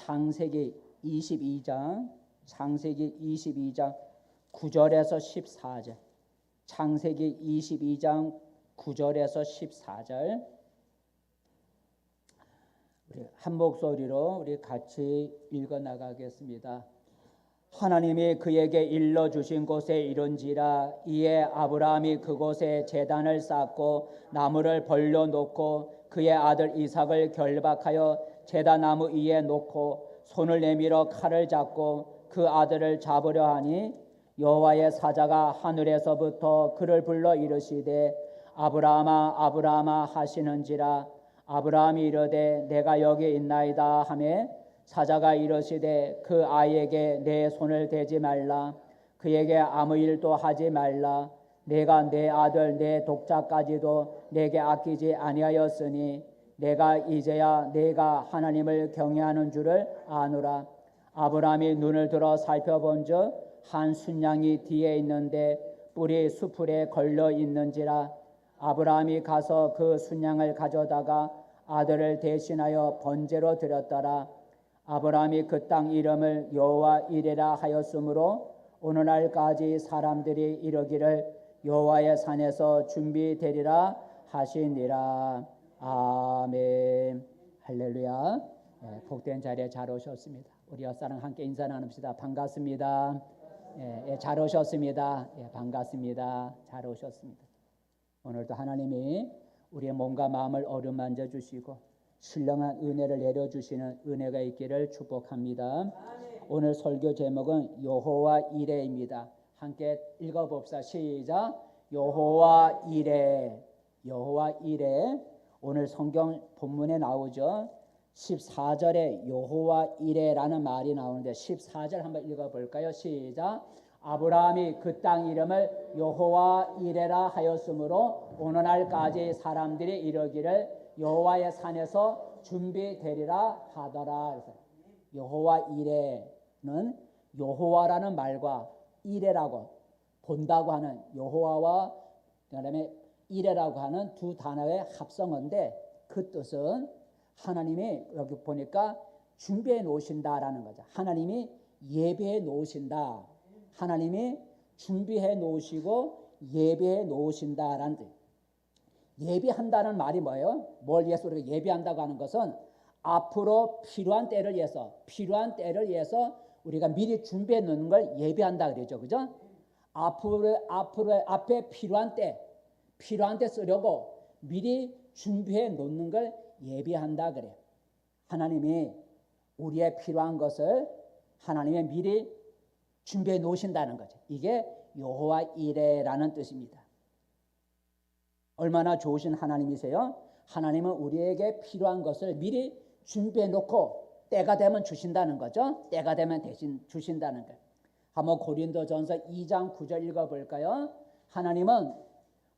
창세기 22장 9절에서 14절. 창세기 22장 9절에서 14절. 우리 한 목소리로 우리 같이 읽어 나가겠습니다. 하나님이 그에게 일러 주신 곳에 이른지라. 이에 아브라함이 그곳에 제단을 쌓고 나무를 벌려 놓고 그의 아들 이삭을 결박하여 제단 나무 위에 놓고 손을 내밀어 칼을 잡고 그 아들을 잡으려 하니 여호와의 사자가 하늘에서부터 그를 불러 이르시되 아브라함아 아브라함아 하시는지라. 아브라함이 이르되 내가 여기 있나이다 하매 사자가 이르시되 그 아이에게 내 손을 대지 말라. 그에게 아무 일도 하지 말라. 내가 내 아들 내 독자까지도 내게 아끼지 아니하였으니 내가 이제야 내가 하나님을 경외하는 줄을 아노라. 아브라함이 눈을 들어 살펴본즉 한 순양이 뒤에 있는데 뿔이 수풀에 걸려 있는지라. 아브라함이 가서 그 순양을 가져다가 아들을 대신하여 번제로 드렸더라. 아브라함이 그 땅 이름을 여호와 이레라 하였으므로 오늘날까지 사람들이 이르기를 여호와의 산에서 준비되리라 하시니라. 아멘. 할렐루야. 복된 자리에 잘 오셨습니다. 우리 옆사람 함께 인사 나눕시다. 반갑습니다. 잘 오셨습니다. 반갑습니다. 잘 오셨습니다. 오늘도 하나님이 우리의 몸과 마음을 어루만져 주시고 신령한 은혜를 내려주시는 은혜가 있기를 축복합니다. 오늘 설교 제목은 여호와 이레입니다. 함께 읽어봅시다. 시작. 여호와 이레. 여호와 이레. 오늘 성경 본문에 나오죠. 14절에 여호와 이레라는 말이 나오는데 14절 한번 읽어볼까요? 시작. 아브라함이 그 땅 이름을 여호와 이레라 하였으므로 오늘날까지 사람들이 이르기를 여호와의 산에서 준비되리라 하더라. 그래서 여호와 이레는 여호와라는 말과 이레라고 본다고 하는 여호와와 그다음에 이레라고 하는 두 단어의 합성어인데 그 뜻은 하나님이 여기 보니까 준비해 놓으신다라는 거죠. 하나님이 예배해 놓으신다. 하나님이 준비해 놓으시고 예배해 놓으신다라는 뜻. 예배한다는 말이 뭐예요? 뭘 위해서 우리가 예배한다고 하는 것은 앞으로 필요한 때를 위해서 우리가 미리 준비해 놓는 걸 예배한다 그러죠. 그죠? 앞에 필요한 때 쓰려고 미리 준비해 놓는 걸 예배한다 그래요. 하나님이 우리의 필요한 것을 하나님이 미리 준비해 놓으신다는 거죠. 이게 여호와 이레라는 뜻입니다. 얼마나 좋으신 하나님이세요? 하나님은 우리에게 필요한 것을 미리 준비해 놓고 때가 되면 주신다는 거죠. 때가 되면 대신 주신다는 거예요. 한번 고린도전서 2장 9절 읽어볼까요? 하나님은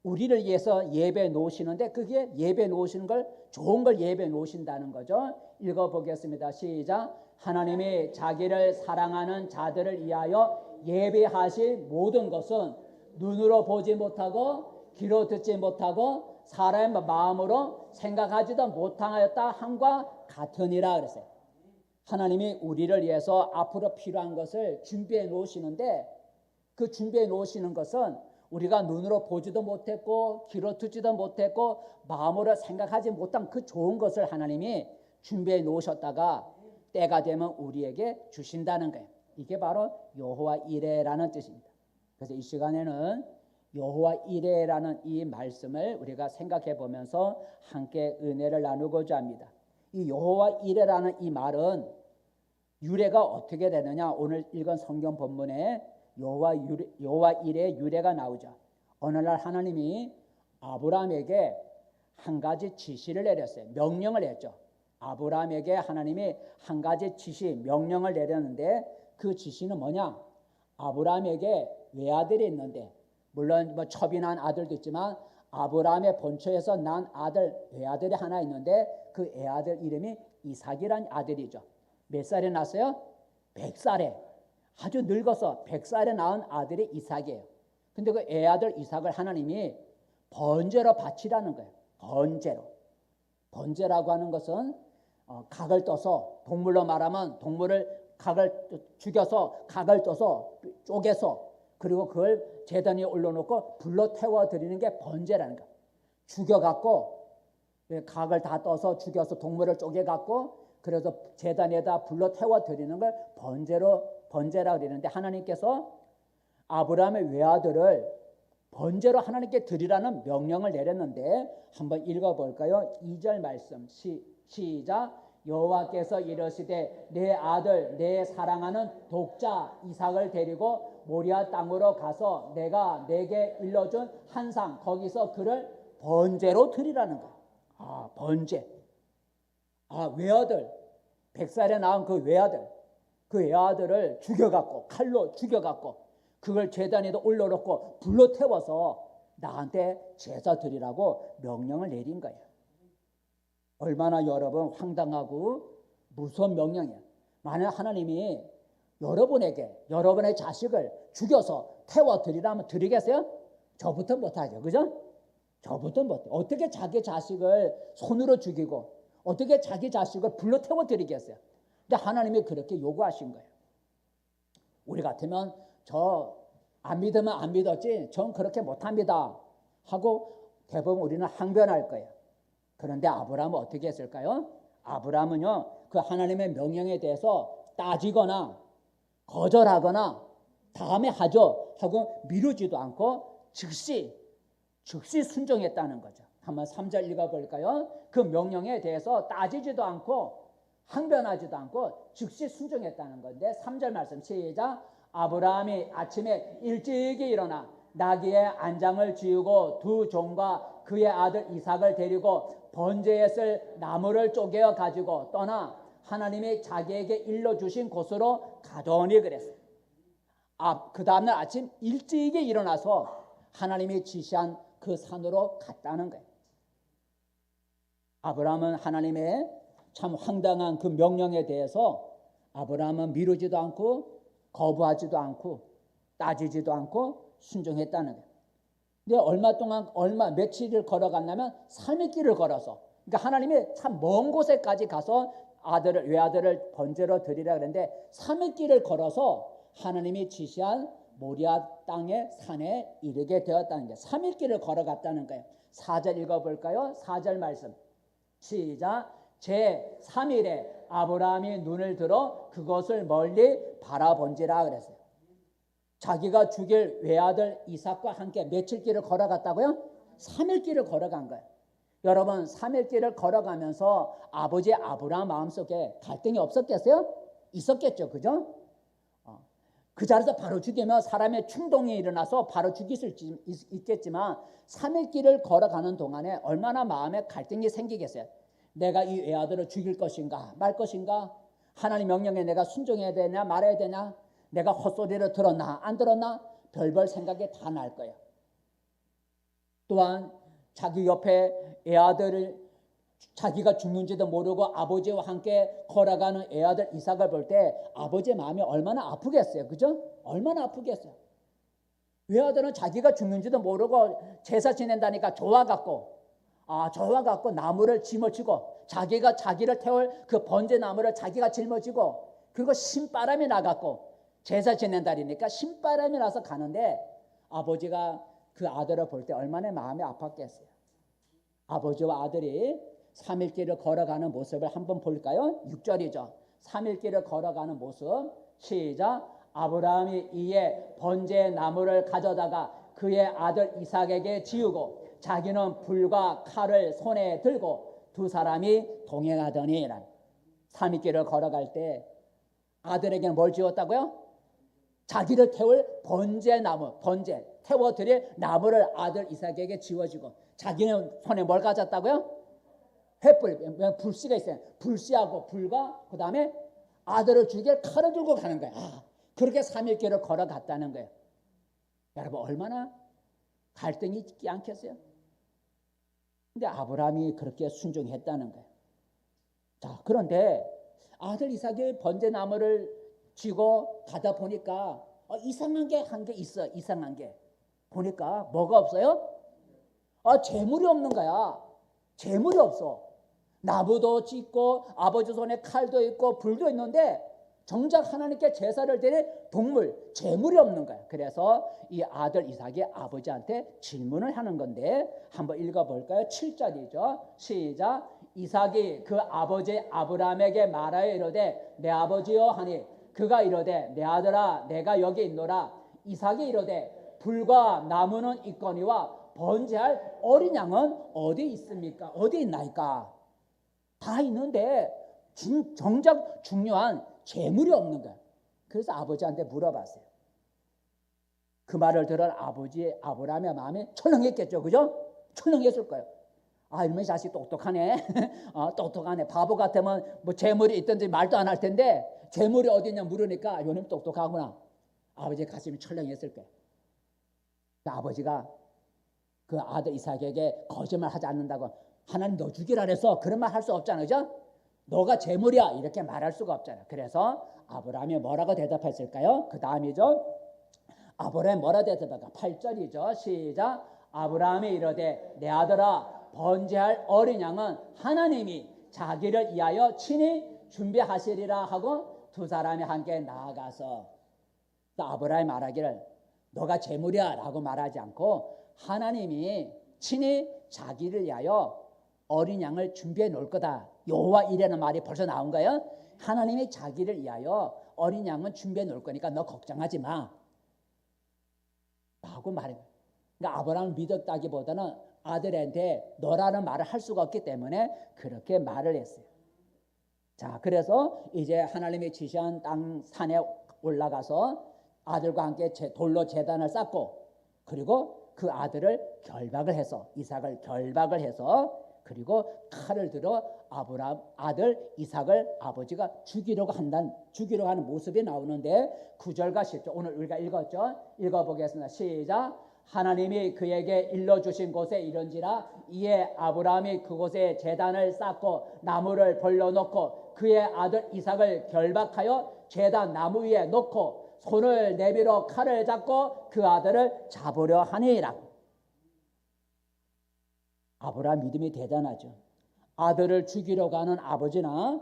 우리를 위해서 예배 놓으시는데 그게 예배 놓으시는 걸 좋은 걸 예배 놓으신다는 거죠. 읽어보겠습니다. 시작. 하나님이 자기를 사랑하는 자들을 위하여 예배하실 모든 것은 눈으로 보지 못하고 귀로 듣지 못하고 사람의 마음으로 생각하지도 못하였다 함과 같으니라 그랬어요. 하나님이 우리를 위해서 앞으로 필요한 것을 준비해 놓으시는데 그 준비해 놓으시는 것은 우리가 눈으로 보지도 못했고 귀로 듣지도 못했고 마음으로 생각하지 못한 그 좋은 것을 하나님이 준비해 놓으셨다가 때가 되면 우리에게 주신다는 거예요. 이게 바로 여호와 이레라는 뜻입니다. 그래서 이 시간에는 여호와 이레라는 이 말씀을 우리가 생각해 보면서 함께 은혜를 나누고자 합니다. 이 여호와 이레라는 이 말은 유래가 어떻게 되느냐? 오늘 읽은 성경 본문에 여호와 이레의 유래가 나오죠. 어느 날 하나님이 아브라함에게 한 가지 지시를 내렸어요. 명령을 했죠. 아브라함에게 하나님이 한 가지 지시, 명령을 내렸는데 그 지시는 뭐냐? 아브라함에게 외아들이 있는데 물론 첩이 난 아들도 있지만 아브라함의 본처에서 난 외아들이 하나 있는데 그 애아들 이름이 이삭이란 아들이죠. 몇 살에 낳았어요? 100살에. 아주 늙어서 100살에 낳은 아들이 이삭이에요. 근데 그 애아들 이삭을 하나님이 번제로 바치라는 거예요. 번제로. 번제라고 하는 것은 각을 떠서, 동물로 말하면 동물을 각을 죽여서 각을 떠서 쪼개서, 그리고 그걸 제단에 올려놓고 불로 태워 드리는 게 번제라는 거야. 죽여갖고 각을 다 떠서 죽여서 동물을 쪼개갖고 그래서 제단에다 불로 태워 드리는 걸 번제라 그러는데, 하나님께서 아브라함의 외아들을 번제로 하나님께 드리라는 명령을 내렸는데, 한번 읽어볼까요? 2절 말씀 시작. 여호와께서 이르시되 내 아들 내 사랑하는 독자 이삭을 데리고 모리아 땅으로 가서 내가 내게 일러준 한상 거기서 그를 번제로 드리라는 거야. 번제. 외아들, 100살에 낳은 그 외아들을 죽여갖고, 칼로 죽여갖고 그걸 제단에도 올려놓고 불로 태워서 나한테 제사 드리라고 명령을 내린 거예요. 얼마나 여러분 황당하고 무서운 명령이에요. 만약 하나님이 여러분의 자식을 죽여서 태워 드리라면 드리겠어요? 저부터 못하죠. 그죠? 저부터 못해. 어떻게 자기 자식을 손으로 죽이고 어떻게 자기 자식을 불로 태워 드리겠어요? 근데 하나님이 그렇게 요구하신 거예요. 우리 같으면 저 안 믿으면 안 믿었지 전 그렇게 못합니다 하고 대부분 우리는 항변할 거예요. 그런데 아브라함은 어떻게 했을까요? 아브라함은요, 그 하나님의 명령에 대해서 따지거나 거절하거나 다음에 하죠 하고 미루지도 않고 즉시 순종했다는 거죠. 한번 3절 읽어볼까요? 그 명령에 대해서 따지지도 않고 항변하지도 않고 즉시 순종했다는 건데, 3절 말씀 시작. 아브라함이 아침에 일찍이 일어나 나귀의 안장을 지우고 두 종과 그의 아들 이삭을 데리고 번제에 쓸 나무를 쪼개어 가지고 떠나 하나님이 자기에게 일러주신 곳으로 가더니 그랬어요. 그 다음날 아침 일찍이 일어나서 하나님이 지시한 그 산으로 갔다는 거예요. 아브라함은 하나님의 참 황당한 그 명령에 대해서 아브라함은 미루지도 않고 거부하지도 않고 따지지도 않고 순종했다는 거예요. 근데 며칠을 걸어갔냐면 3일 길을 걸어서, 그러니까 하나님이 참 먼 곳에까지 가서 외아들을 번제로 드리라 그랬는데 3일 길을 걸어서 하나님이 지시한 모리아 땅의 산에 이르게 되었다는 거예요. 3일 길을 걸어갔다는 거예요. 4절 읽어볼까요? 4절 말씀 시작. 제 3일에 아브라함이 눈을 들어 그것을 멀리 바라본지라 그랬어요. 자기가 죽일 외아들 이삭과 함께 며칠 길을 걸어갔다고요? 3일 길을 걸어간 거예요. 여러분 3일 길을 걸어가면서 아버지 아브라함 마음속에 갈등이 없었겠어요? 있었겠죠. 그죠? 그 자리에서 바로 죽이면 사람의 충동이 일어나서 바로 죽일 수 있겠지만 3일 길을 걸어가는 동안에 얼마나 마음에 갈등이 생기겠어요? 내가 이 외아들을 죽일 것인가 말 것인가? 하나님 명령에 내가 순종해야 되냐 말아야 되냐? 내가 헛소리를 들었나 안 들었나? 별별 생각이 다 날 거예요. 또한 자기 옆에 애아들을 자기가 죽는지도 모르고 아버지와 함께 걸어가는 애아들 이삭을 볼 때 아버지의 마음이 얼마나 아프겠어요. 그죠? 얼마나 아프겠어요. 외아들은 자기가 죽는지도 모르고 제사 지낸다니까 좋아갖고 나무를 짊어지고 자기를 태울 그 번제 나무를 자기가 짊어지고, 그리고 신바람이 나갖고 제사 지낸다니까 신바람이 나서 가는데 아버지가 그 아들을 볼 때 얼마나 마음이 아팠겠어요. 아버지와 아들이 3일 길을 걸어가는 모습을 한번 볼까요? 6절이죠. 3일 길을 걸어가는 모습 시작. 아브라함이 이에 번제 나무를 가져다가 그의 아들 이삭에게 지우고 자기는 불과 칼을 손에 들고 두 사람이 동행하더니, 3일 길을 걸어갈 때 아들에게는 뭘 지웠다고요? 자기를 태울 번제 태워드릴 나무를 아들 이삭에게 지워주고, 자기는 손에 뭘 가졌다고요? 횃불, 불씨가 있어요. 불씨하고 불과 그 다음에 아들을 죽일 칼을 들고 가는 거예요. 그렇게 3일 길을 걸어갔다는 거예요. 여러분 얼마나 갈등이 있지 않겠어요? 근데 아브라함이 그렇게 순종했다는 거예요. 자, 그런데 아들 이삭이 번제나무를 쥐고 가다 보니까 이상한 게 한 게 있어. 이상한 게 보니까 뭐가 없어요? 재물이 없는 거야. 재물이 없어. 나무도 짓고 아버지 손에 칼도 있고 불도 있는데 정작 하나님께 제사를 드릴 동물, 제물이 없는 거야. 그래서 이 아들 이삭이 아버지한테 질문을 하는 건데 한번 읽어볼까요? 7절이죠. 시작. 이삭이 그 아버지 아브라함에게 말하여 이르되 내 아버지여 하니 그가 이르되 내 아들아 내가 여기 있노라. 이삭이 이르되 불과 나무는 있거니와 번제할 어린 양은 어디 있습니까? 어디 있나이까? 다 있는데 정작 중요한 재물이 없는 거야. 그래서 아버지한테 물어봤어요. 그 말을 들은 아버지 아브라함의 마음이 철렁했겠죠. 그죠? 철렁했을 거예요. 아, 이놈의 자식 똑똑하네. 똑똑하네. 바보 같으면 뭐 재물이 있든지 말도 안 할 텐데 재물이 어디 있냐 물으니까 이놈이 똑똑하구나. 아버지 가슴이 철렁했을 거예요. 아버지가 그 아들 이삭에게 거짓말 하지 않는다고 하나님 너 죽이라 그래서 그런 말 할 수 없잖아. 그죠? 너가 재물이야 이렇게 말할 수가 없잖아. 그래서 아브라함이 뭐라고 대답했을까요? 그 다음이죠. 아브라함이 뭐라 대답할까? 8절이죠. 시작. 아브라함이 이르되 내 아들아 번제할 어린 양은 하나님이 자기를 위하여 친히 준비하시리라 하고 두 사람이 함께 나아가서 아브라함이 말하기를 너가 재물이야 라고 말하지 않고 하나님이 친히 자기를 위하여 어린 양을 준비해 놓을 거다. 여호와 이라는 말이 벌써 나온 거예요. 하나님이 자기를 위하여 어린 양은 준비해 놓을 거니까 너 걱정하지 마 라고 말해요. 그러니까 아브라함을 믿었다기보다는 아들한테 너라는 말을 할 수가 없기 때문에 그렇게 말을 했어요. 자, 그래서 이제 하나님이 지시한 땅 산에 올라가서 아들과 함께 돌로 제단을 쌓고 그리고 그 아들을 결박을 해서 이삭을 결박을 해서 그리고 칼을 들어 아브라함 아들 이삭을 아버지가 죽이려고 하는 모습이 나오는데 9절과 10절 오늘 우리가 읽었죠. 읽어보겠습니다. 시작. 하나님이 그에게 일러주신 곳에 이른지라 이에 아브라함이 그곳에 제단을 쌓고 나무를 벌려놓고 그의 아들 이삭을 결박하여 제단 나무 위에 놓고 손을 내밀어 칼을 잡고 그 아들을 잡으려 하니라. 아브라함 믿음이 대단하죠. 아들을 죽이려고 하는 아버지나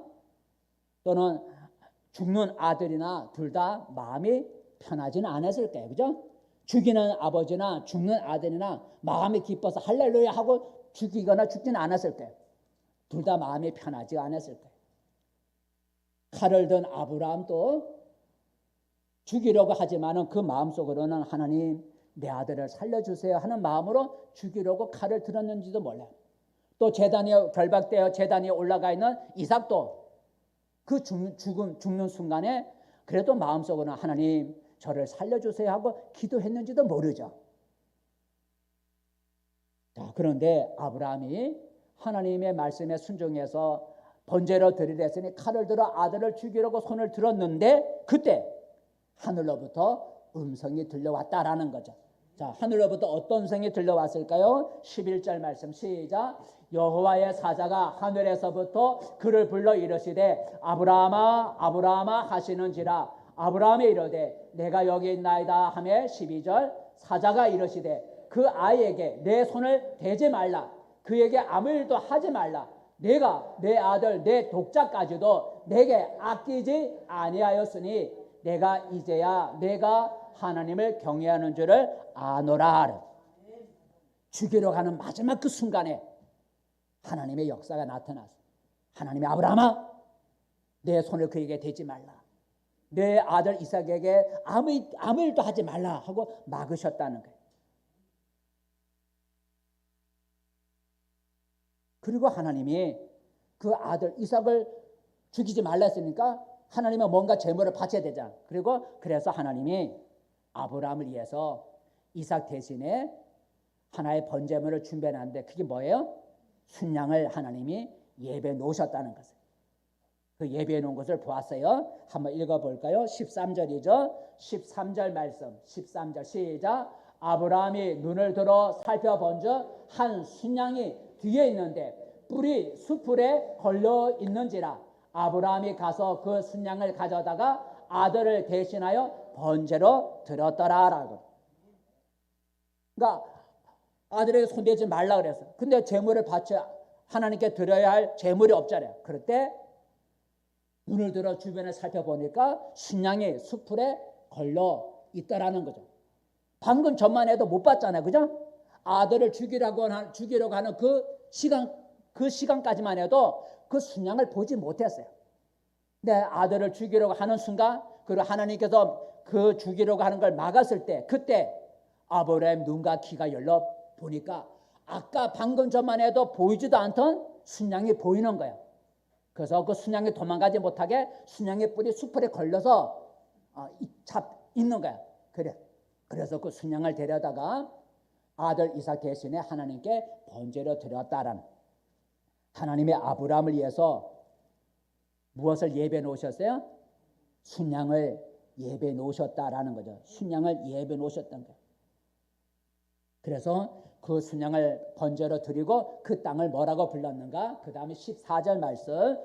또는 죽는 아들이나 둘 다 마음이 편하지는 않았을 거예요. 그죠? 죽이는 아버지나 죽는 아들이나 마음이 기뻐서 할렐루야 하고 죽이거나 죽지는 않았을 거예요. 둘 다 마음이 편하지 않았을 거예요. 칼을 든 아브라함도 죽이려고 하지만은 그 마음속으로는 하나님 내 아들을 살려주세요 하는 마음으로 죽이려고 칼을 들었는지도 몰라요. 또 제단이 결박되어 제단에 올라가 있는 이삭도 그 죽는 순간에 그래도 마음속으로는 하나님 저를 살려주세요 하고 기도했는지도 모르죠. 자, 그런데 아브라함이 하나님의 말씀에 순종해서 번제로 드리려 했으니 칼을 들어 아들을 죽이려고 손을 들었는데 그때 하늘로부터 음성이 들려왔다라는 거죠. 자, 하늘로부터 어떤 음성이 들려왔을까요? 11절 말씀 시작. 여호와의 사자가 하늘에서부터 그를 불러 이르시되 아브라함아 아브라함아 하시는지라 아브라함이 이르되 내가 여기 있나이다 하매 12절 사자가 이르시되 그 아이에게 내 손을 대지 말라 그에게 아무 일도 하지 말라 내가 내 아들 내 독자까지도 내게 아끼지 아니하였으니 내가 이제야 내가 하나님을 경외하는 줄을 아노라. 죽이러 가는 마지막 그 순간에 하나님의 역사가 나타났어. 하나님이 아브라함아 내 손을 그에게 대지 말라. 내 아들 이삭에게 아무 일도 하지 말라 하고 막으셨다는 거예요. 그리고 하나님이 그 아들 이삭을 죽이지 말라 했으니까 하나님은 뭔가 제물을 바쳐야 되잖아. 그래서 하나님이 아브라함을 위해서 이삭 대신에 하나의 번제물을 준비해놨는데 그게 뭐예요? 순양을 하나님이 예배해 놓으셨다는 것을. 그 예배해 놓은 것을 보았어요. 한번 읽어볼까요? 13절이죠. 13절 말씀. 13절 시작. 아브라함이 눈을 들어 살펴본즉 한 순양이 뒤에 있는데 뿔이 수풀에 걸려 있는지라 아브라함이 가서 그 순양을 가져다가 아들을 대신하여 번제로 드렸더라라고. 그러니까 아들에게 손대지 말라 그랬어. 근데 제물을 바쳐 하나님께 드려야 할 제물이 없잖아요. 그럴 때 눈을 들어 주변을 살펴보니까 순양이 숲풀에 걸려 있더라는 거죠. 방금 전만 해도 못 봤잖아요. 그죠? 아들을 죽이려고 하는 그 시간까지만 해도 그 순양을 보지 못했어요. 내 아들을 죽이려고 하는 순간, 그리고 하나님께서 그 죽이려고 하는 걸 막았을 때, 그때 아브라함 눈과 귀가 열려 보니까 아까 방금 전만 해도 보이지도 않던 순양이 보이는 거예요. 그래서 그 순양이 도망가지 못하게 순양의 뿔이 숲풀에 걸려서 있는 거야. 그래서 그 순양을 데려다가 아들 이삭 대신에 하나님께 번제로 드렸다라는, 하나님의 아브라함을 위해서 무엇을 예배해 놓으셨어요? 순양을 예배해 놓으셨다라는 거죠. 순양을 예배해 놓으셨던 거예요. 그래서 그 순양을 번제로 드리고 그 땅을 뭐라고 불렀는가? 그 다음에 14절 말씀.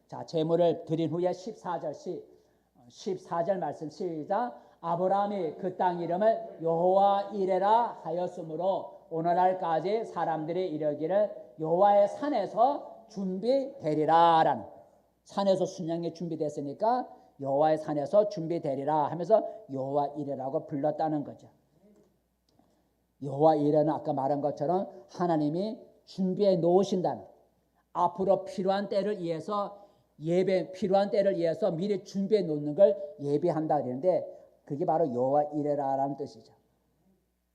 자, 제물을 드린 후에 14절 말씀 시작. 아브라함이 그 땅 이름을 여호와 이레라 하였으므로 오늘날까지 사람들이 이르기를 여호와의 산에서 준비되리라 라는, 산에서 순양이 준비됐으니까 여호와의 산에서 준비되리라 하면서 여호와 이레라고 불렀다는 거죠. 여호와 이레는 아까 말한 것처럼 하나님이 준비해 놓으신다는, 앞으로 필요한 때를 위해서 필요한 때를 위해서 미리 준비해 놓는 걸 예비한다 그러는데, 그게 바로 여호와 이레라라는 뜻이죠.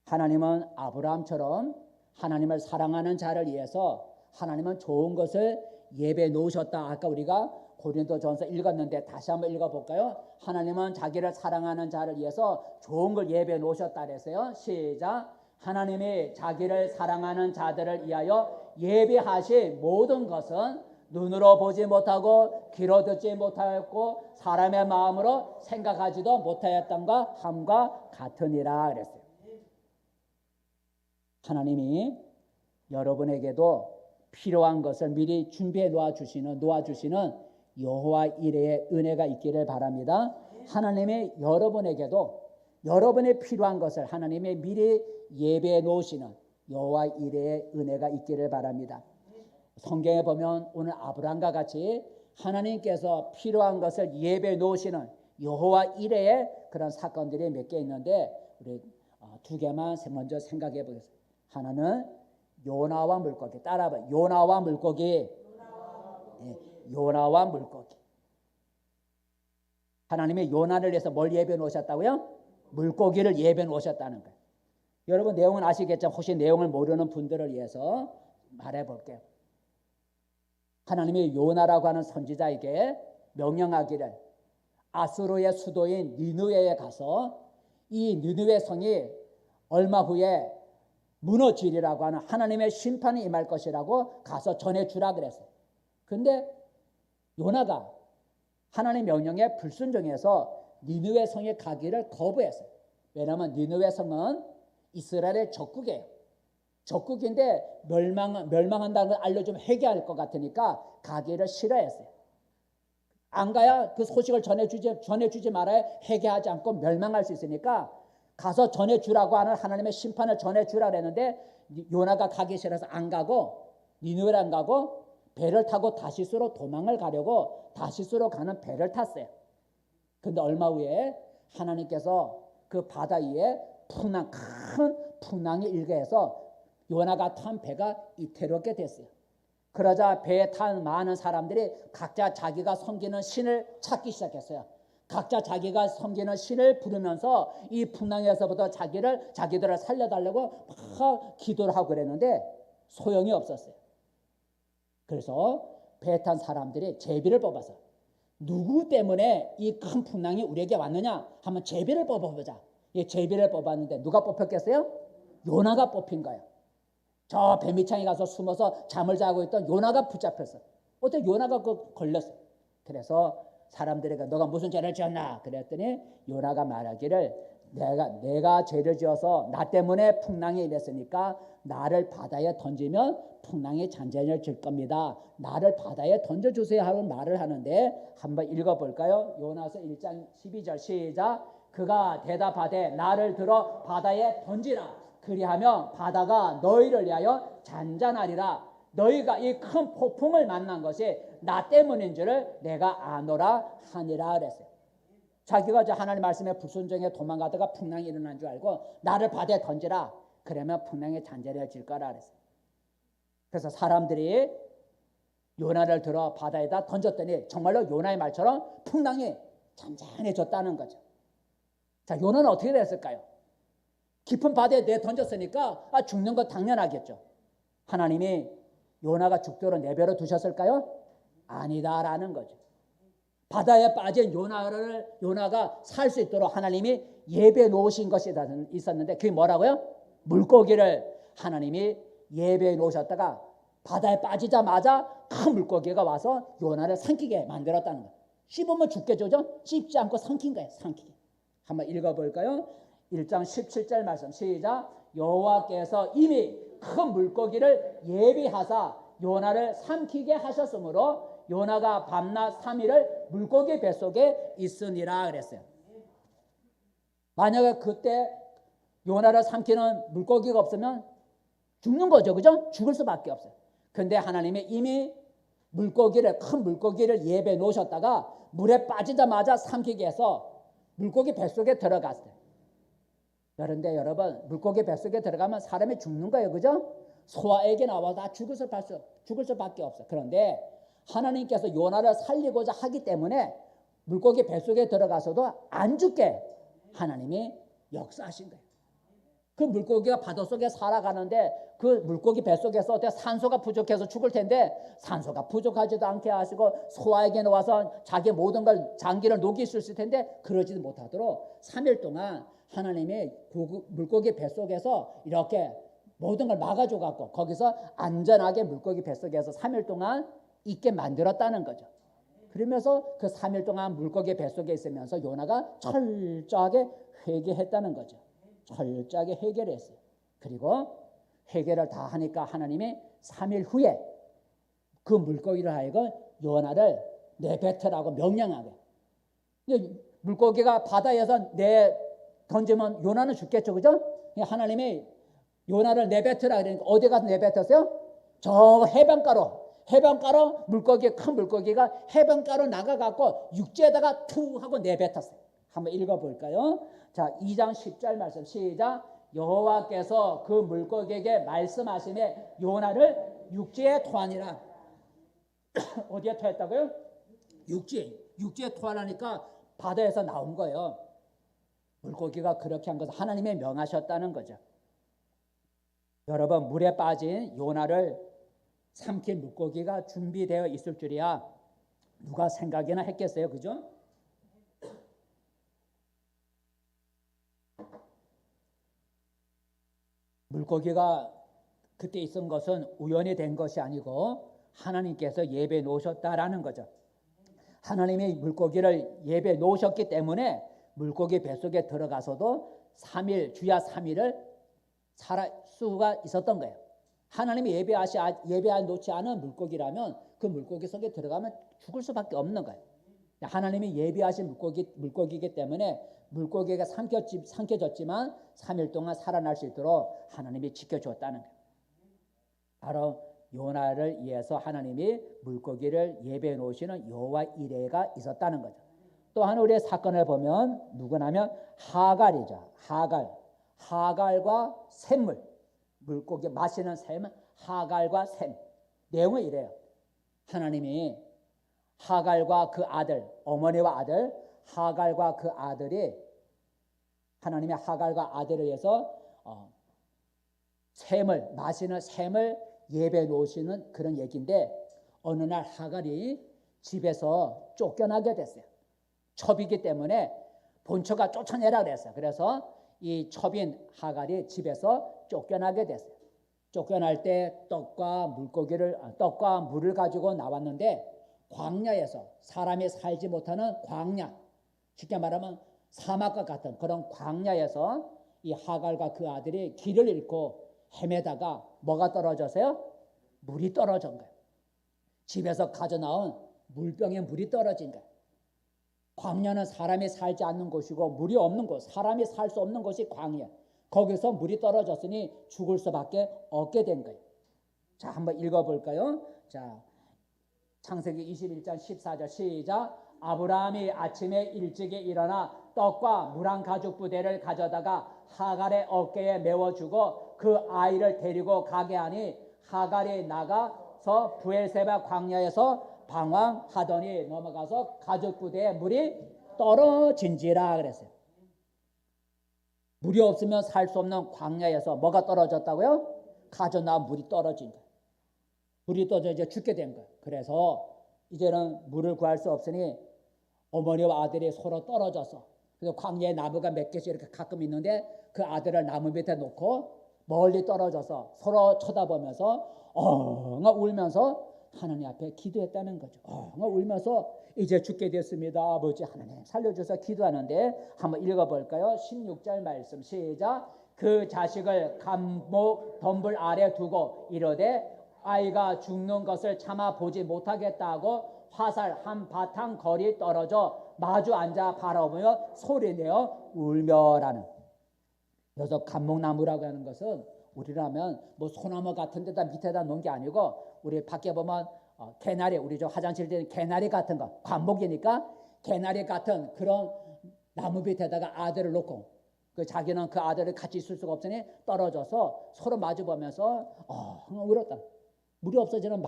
하나님은 아브라함처럼 하나님을 사랑하는 자를 위해서 하나님은 좋은 것을 예배해 놓으셨다. 아까 우리가 고린도전서 읽었는데 다시 한번 읽어볼까요? 하나님은 자기를 사랑하는 자를 위해서 좋은 걸 예배해 놓으셨다 그랬어요. 시작. 하나님이 자기를 사랑하는 자들을 위하여 예비하신 모든 것은 눈으로 보지 못하고 귀로 듣지 못하였고 사람의 마음으로 생각하지도 못하였던가 함과 같으니라 그랬어요. 하나님이 여러분에게도 필요한 것을 미리 준비해 놓아주시는 여호와 이레의 은혜가 있기를 바랍니다. 하나님이 여러분에게도 여러분의 필요한 것을 하나님이 미리 예배해 놓으시는 여호와 이레의 은혜가 있기를 바랍니다. 성경에 보면 오늘 아브라함과 같이 하나님께서 필요한 것을 예배해 놓으시는 여호와 이레의 그런 사건들이 몇 개 있는데 우리 두 개만 먼저 생각해 보겠습니다. 하나는 요나와 물고기. 따라봐. 요나와 물고기. 요나와 물고기. 하나님이 요나를 위해서 뭘 예배해 놓으셨다고요? 물고기를 예배해 놓으셨다는 거예요. 여러분 내용은 아시겠지만 혹시 내용을 모르는 분들을 위해서 말해 볼게요. 하나님이 요나라고 하는 선지자에게 명령하기를 아수르의 수도인 니느웨에 가서 이 니느웨 성이 얼마 후에 무너지리라고 하는 하나님의 심판이 임할 것이라고 가서 전해주라 그랬어요. 그런데 요나가 하나님 명령에 불순종해서 니느웨 성에 가기를 거부했어요. 왜냐하면 니느웨 성은 이스라엘의 적국이에요. 적국인데 멸망한다는 걸 알려주면 회개할 것 같으니까 가기를 싫어했어요. 안 가야 그 소식을 전해주지 말아야 회개하지 않고 멸망할 수 있으니까 가서 전해주라고 하는 하나님의 심판을 전해주라 그랬는데 요나가 가기 싫어서 안 가고 니느웨를 안 가고 배를 타고 다시스로 도망을 가려고 다시스로 가는 배를 탔어요. 그런데 얼마 후에 하나님께서 그 바다 위에 큰 풍랑이 일게 해서 요나가 탄 배가 이태롭게 됐어요. 그러자 배에 탄 많은 사람들이 각자 자기가 섬기는 신을 찾기 시작했어요. 각자 자기가 섬기는 신을 부르면서 이 풍랑에서부터 자기들을 살려달라고 막 기도를 하고 그랬는데 소용이 없었어요. 그래서 배에 탄 사람들이 제비를 뽑아서 누구 때문에 이 큰 풍랑이 우리에게 왔느냐 하면 제비를 뽑아보자. 이 제비를 뽑았는데 누가 뽑혔겠어요? 요나가 뽑힌 거예요. 저 배 밑창에 가서 숨어서 잠을 자고 있던 요나가 붙잡혔어요. 어때? 요나가 걸렸어요. 그래서 사람들에게 너가 무슨 죄를 지었나? 그랬더니 요나가 말하기를 내가 죄를 지어서 나 때문에 풍랑이 임했으니까 나를 바다에 던지면 풍랑이 잔잔해질 겁니다. 나를 바다에 던져주세요 하는 말을 하는데 한번 읽어볼까요? 요나서 1장 12절 시작. 그가 대답하되 나를 들어 바다에 던지라. 그리하면 바다가 너희를 위하여 잔잔하리라. 너희가 이 큰 폭풍을 만난 것이 나 때문인 줄을 내가 아노라 하니라 그랬어요. 자기가 저 하나님 말씀에 불순종해 도망가다가 풍랑이 일어난 줄 알고 나를 바다에 던지라. 그러면 풍랑이 잔잔해질 거라 그랬어요. 그래서 사람들이 요나를 들어 바다에다 던졌더니 정말로 요나의 말처럼 풍랑이 잔잔해졌다는 거죠. 자, 요나는 어떻게 됐을까요? 깊은 바다에 내던졌으니까 죽는 거 당연하겠죠. 하나님이 요나가 죽도록 내버려 두셨을까요? 아니다라는 거죠. 바다에 빠진 요나가 살 수 있도록 하나님이 예배해 놓으신 것이 있었는데 그게 뭐라고요? 물고기를 하나님이 예배해 놓으셨다가 바다에 빠지자마자 큰 물고기가 와서 요나를 삼키게 만들었다는 거예요. 씹으면 죽겠죠? 씹지 않고 삼킨 거예요. 삼키게. 한번 읽어볼까요? 1장 17절 말씀 시작. 여호와께서 이미 큰 물고기를 예비하사 요나를 삼키게 하셨으므로 요나가 밤낮 3일을 물고기 뱃속에 있으니라 그랬어요. 만약에 그때 요나를 삼키는 물고기가 없으면 죽는 거죠. 그죠? 죽을 수밖에 없어요. 근데 하나님이 이미 큰 물고기를 예배해 놓으셨다가 물에 빠지자마자 삼키게 해서 물고기 뱃속에 들어갔어요. 그런데 여러분, 물고기 뱃속에 들어가면 사람이 죽는 거예요. 그죠? 소아에게 나와서 다 죽을 수밖에 없어요. 그런데 하나님께서 요나를 살리고자 하기 때문에 물고기 뱃속에 들어가서도 안 죽게 하나님이 역사하신 거예요. 그 물고기가 바닷속에 살아가는데 그 물고기 뱃속에서 어때 산소가 부족해서 죽을 텐데 산소가 부족하지도 않게 하시고 소아에게 놓아서 자기 모든 걸 장기를 녹일 수 있을 텐데 그러지도 못하도록 3일 동안 하나님이 물고기 뱃속에서 이렇게 모든 걸 막아줘 갖고 거기서 안전하게 물고기 뱃속에서 3일 동안 있게 만들었다는 거죠. 그러면서 그 3일 동안 물고기 뱃속에 있으면서 요나가 철저하게 회개했다는 거죠. 철저하게 회개를 했어요. 그리고 회개를 다 하니까 하나님이 3일 후에 그 물고기를 하여금 요나를 내뱉으라고 명령하게. 물고기가 바다에서 던지면 요나는 죽겠죠. 그죠? 하나님이 요나를 내뱉으라 그러니까 어디 가서 내뱉었어요? 저 해변가로 큰 물고기가 해변가로 나가갖고 육지에다가 투 하고 내뱉었어요. 한번 읽어볼까요? 자, 2장 10절 말씀 시작. 여호와께서 그 물고기에게 말씀하시매 요나를 육지에 토하니라. 어디에 토했다고요? 육지에 토하라니까 바다에서 나온 거예요. 물고기가 그렇게 한 것은 하나님의 명하셨다는 거죠. 여러분, 물에 빠진 요나를 삼킬 물고기가 준비되어 있을 줄이야 누가 생각이나 했겠어요. 그죠? 물고기가 그때 있은 것은 우연히 된 것이 아니고 하나님께서 예배해 놓으셨다라는 거죠. 하나님이 물고기를 예배해 놓으셨기 때문에 물고기 뱃속에 들어가서도 3일, 주야 3일을 살 수가 있었던 거예요. 하나님이 예배해 놓지 않은 물고기라면 그 물고기 속에 들어가면 죽을 수밖에 없는 거예요. 하나님이 예배하신 물고기이기 때문에 물고기가 삼켜졌지만 3일 동안 살아날 수 있도록 하나님이 지켜줬다는 거예요. 바로 요나를 위해서 하나님이 물고기를 예배해 놓으시는 여호와 이레가 있었다는 거죠. 또한 우리의 사건을 보면 누구냐면 하갈이죠. 하갈과 샘물, 물고기 마시는 샘은 하갈과 샘. 내용은 이래요. 하나님이 하갈과 그 아들, 어머니와 아들, 하갈과 그 아들이 하나님의 하갈과 아들을 위해서 마시는 샘을 예배해 놓으시는 그런 얘기인데 어느 날 하갈이 집에서 쫓겨나게 됐어요. 첩이기 때문에 본처가 쫓아내라 그랬어요. 그래서 이 첩인 하갈이 집에서 쫓겨나게 됐어요. 쫓겨날 때 떡과 물을 가지고 나왔는데 광야에서 사람이 살지 못하는 광야, 쉽게 말하면 사막과 같은 그런 광야에서 이 하갈과 그 아들이 길을 잃고 헤매다가 뭐가 떨어져서요? 물이 떨어진 거예요. 집에서 가져나온 물병에 물이 떨어진 거예요. 광야는 사람이 살지 않는 곳이고 물이 없는 곳, 사람이 살 수 없는 곳이 광야. 거기서 물이 떨어졌으니 죽을 수밖에 없게 된 거예요. 자, 한번 읽어볼까요? 자, 창세기 21장 14절 시작. 아브라함이 아침에 일찍이 일어나 떡과 물 한 가죽 부대를 가져다가 하갈의 어깨에 메워주고 그 아이를 데리고 가게 하니 하갈이 나가서 부엘세바 광야에서 방황하더니 넘어가서 가죽 부대에 물이 떨어진지라 그랬어요. 물이 없으면 살 수 없는 광야에서 뭐가 떨어졌다고요? 가져 나온 물이 떨어진 거예요. 물이 떨어져 이제 죽게 된 거예요. 그래서 이제는 물을 구할 수 없으니 어머니와 아들이 서로 떨어져서, 그래서 광야에 나무가 몇 개씩 이렇게 가끔 있는데 그 아들을 나무 밑에 놓고 멀리 떨어져서 서로 쳐다보면서 엉엉 울면서 하나님 앞에 기도했다는 거죠. 엉엉 울면서 이제 죽게 됐습니다. 아버지 하나님 살려줘서 기도하는데 한번 읽어볼까요? 16절 말씀 시작. 그 자식을 감목 덤불 아래 두고 이르되 아이가 죽는 것을 참아 보지 못하겠다고 화살 한 바탕 거리 떨어져 마주 앉아 바라보며 소리내어 울며라는. 여기서 감목나무라고 하는 것은 우리라면 뭐 소나무 같은 데다 밑에다 놓은 게 아니고 우리 밖에 보면 개나리, 우리 저 화장실 때 개나리 같은 거, 감목이니까 개나리 같은 그런 나무 밑에다가 아들을 놓고 그 자기는 그 아들을 같이 있을 수가 없으니 떨어져서 서로 마주 보면서 울었다. 물이 없어지는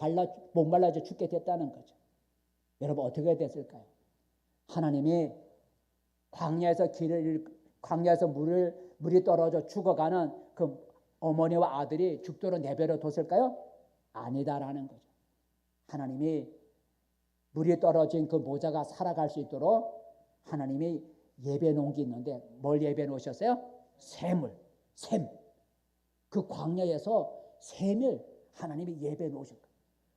목말라져 죽게 됐다는 거죠. 여러분 어떻게 됐을까요? 하나님이 광야에서 물이 떨어져 죽어가는 그 어머니와 아들이 죽도록 내버려 뒀을까요? 아니다라는 거죠. 하나님이 물이 떨어진 그 모자가 살아갈 수 있도록 하나님이 예배 놓은 게 있는데 뭘 예배 놓으셨어요? 샘을. 그 광야에서 샘을 하나님이 예배 놓으신 거예요.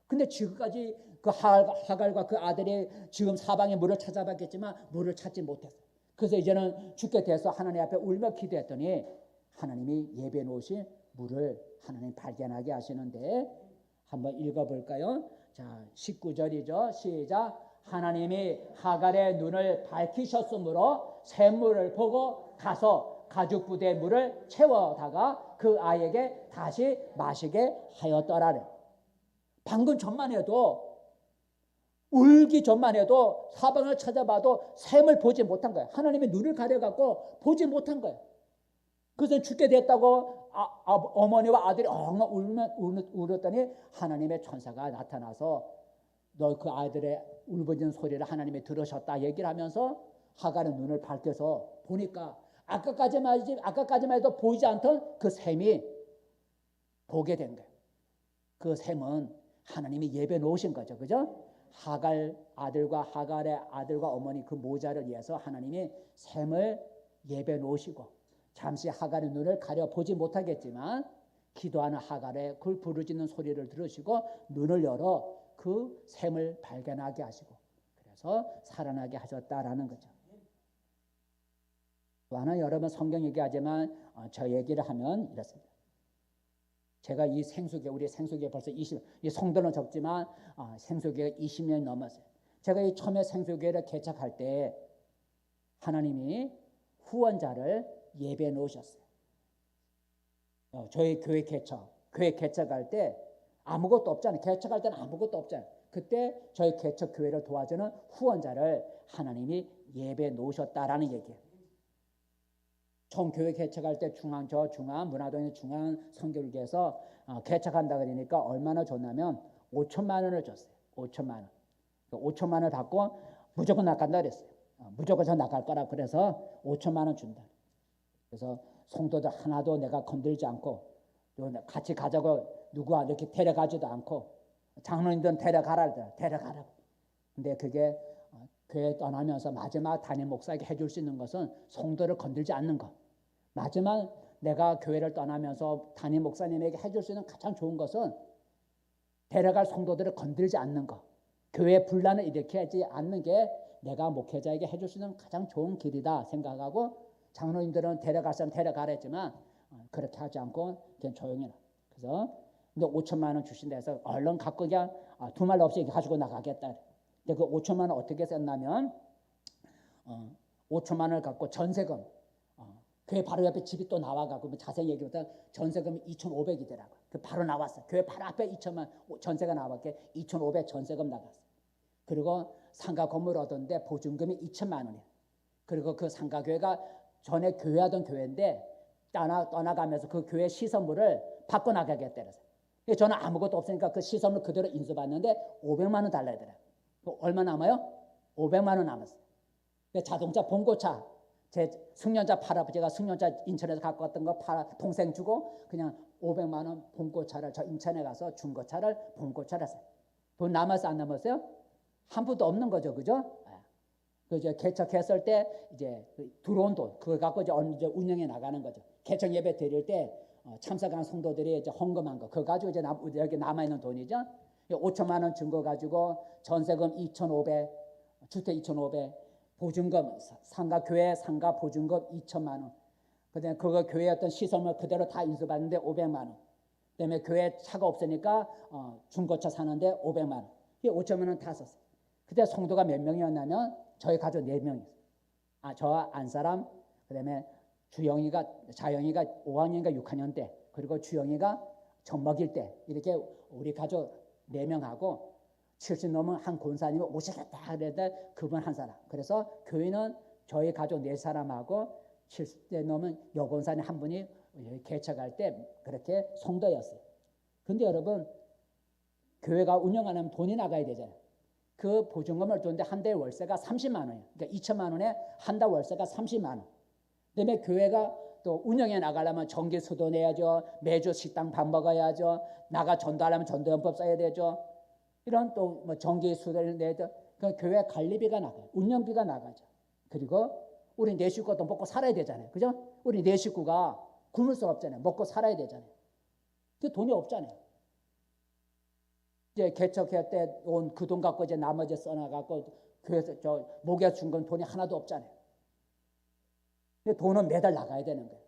근데 지금까지 그 하갈과 그 아들이 지금 사방에 물을 찾아봤겠지만 물을 찾지 못했어요. 그래서 이제는 죽게 돼서 하나님 앞에 울며 기도했더니 하나님이 예배 놓으신 물을 하나님 발견하게 하시는데 한번 읽어볼까요? 자, 19절이죠. 시작. 하나님이 하갈의 눈을 밝히셨으므로 샘물을 보고 가서 가죽 부대에 물을 채워다가 그 아이에게 다시 마시게 하였더라래. 방금 전만 해도 울기 전만 해도 사방을 찾아봐도 샘을 보지 못한 거예요. 하나님의 눈을 가려갖고 보지 못한 거예요. 그래서 죽게 됐다고 어머니와 아들이 엉엉 울었더니 하나님의 천사가 나타나서 너 그 아이들의 울부짖는 소리를 하나님이 들으셨다 얘기를 하면서 하갈의 눈을 밝혀서 보니까 아까까지만 해도 보이지 않던 그 샘이 보게 된 거예요. 그 샘은 하나님이 예배 놓으신 거죠. 그죠? 하갈의 아들과 어머니 그 모자를 위해서 하나님이 샘을 예배 놓으시고 잠시 하갈의 눈을 가려 보지 못하겠지만 기도하는 하갈의 그 부르짖는 소리를 들으시고 눈을 열어 그 샘을 발견하게 하시고 그래서 살아나게 하셨다라는 거죠. 또 하나 여러분 성경 얘기하지만 저 얘기를 하면 이렇습니다. 제가 이 우리 생수계 벌써 이 성도는 적지만 생수계가 20년이 넘었어요. 제가 이 처음에 생수계를 개척할 때 하나님이 후원자를 예배해 놓으셨어요. 저희 교회 개척할 때 아무것도 없잖아요. 개척할 때는 아무것도 없잖아요. 그때 저희 개척 교회를 도와주는 후원자를 하나님이 예배해 놓으셨다라는 얘기예요. 총 교회 개척할 때 문화동의 중앙 선교회에서 개척한다 그러니까 얼마나 줬냐면 5천만 원을 줬어요. 5천만 원. 5천만 원을 받고 무조건 나간다 그랬어요. 무조건 저 나갈 거라 그래서 5천만 원 준다. 그래서 성도들 하나도 내가 건들지 않고 같이 가자고 누구와 이렇게 데려가지도 않고 장로님들은 데려가라고. 근데 그게 교회 떠나면서 마지막 담임 목사에게 해줄 수 있는 것은 성도를 건들지 않는 것. 마지막 내가 교회를 떠나면서 담임 목사님에게 해줄 수 있는 가장 좋은 것은 데려갈 성도들을 건들지 않는 것. 교회 분란을 일으키지 않는 게 내가 목회자에게 해줄 수 있는 가장 좋은 길이다 생각하고 장로님들은 데려갈 사람 데려가라 했지만 그렇게 하지 않고 그냥 조용히 해. 그래서 근데 5천만 원 주신다 해서 얼른 갖고 그냥 두 말 없이 가지고 나가겠다. 근데 그 5천만 원 어떻게 썼냐면 5천만 원을 갖고 전세금 교회 바로 옆에 집이 또 나와가고 자세히 얘기하면 전세금이 2,500이더라고. 그 바로 나왔어. 교회 바로 앞에 2천만 전세가 나왔게 2,500 전세금 나갔어. 그리고 상가 건물 얻었는데 보증금이 2천만 원이야. 그리고 그 상가교회가 전에 교회하던 교회인데 떠나가면서 그 교회 시설물을 바꿔나가겠다 그래서. 저는 아무것도 없으니까 그 시설물 그대로 인수받는데 500만 원 달라야 되더라. 얼마 남아요? 500만 원 남았어요. 자동차 봉고차 제 승용차 팔아버지가 승용차 인천에서 갖고 왔던 거 팔아 동생 주고 그냥 500만 원 봉고차를 저 인천에 가서 중고차를 봉고차를 샀어요. 돈 남았어 안 남았어요? 한 푼도 없는 거죠, 그죠? 그 이제 개척했을 때 이제 들어온 돈 그걸 갖고 이제 운영해 나가는 거죠. 개척 예배 드릴 때 참석한 성도들이 이제 헌금한 거 그거 가지고 이제 여기 남아 있는 돈이죠. 5천만 원 증거 가지고 전세금 2,500, 주택 2,500. 보증금 상가 교회 상가 보증금 2천만 원. 그다음에 그거 교회 어떤 시설물 그대로 다 인수받는데 500만 원. 그다음에 교회 차가 없으니까 중고차 사는데 500만 원. 이 5천만 원 다 썼어요. 그때 성도가 몇 명이었냐면 저희 가족 4명이었어요. 저와 안사람 그다음에 주영이가 자영이가 5학년인가 6학년 때 그리고 주영이가 젖 먹일 때 이렇게 우리 가족 4명하고 70 넘은 한 권사님이 오시겠다 그랬는데 그분 한 사람. 그래서 교회는 저희 가족 4사람하고 70대 넘은 여권사님 한 분이 개척할 때 그렇게 성도였어요. 근데 여러분 교회가 운영하려면 돈이 나가야 되잖아요. 그 보증금을 줬는데 한 달 월세가 30만 원이에요. 그러니까 2천만 원에 한 달 월세가 30만 원. 그다음에 교회가 또 운영해 나가려면 전기수도 내야죠. 매주 식당 밥 먹어야죠. 나가 전도하려면 전도연법 써야 되죠. 이런 또 뭐 전기 수도를 내도 그 교회 관리비가 나가요. 운영비가 나가죠. 그리고 우리 네 식구도 먹고 살아야 되잖아요. 그죠? 우리 네 식구가 굶을 수 없잖아요. 먹고 살아야 되잖아요. 그 돈이 없잖아요. 이제 개척할 때 온 그 돈 갖고 이제 나머지 써나갖고 교회에서 저 목에 준 건 돈이 하나도 없잖아요. 근데 돈은 매달 나가야 되는 거예요.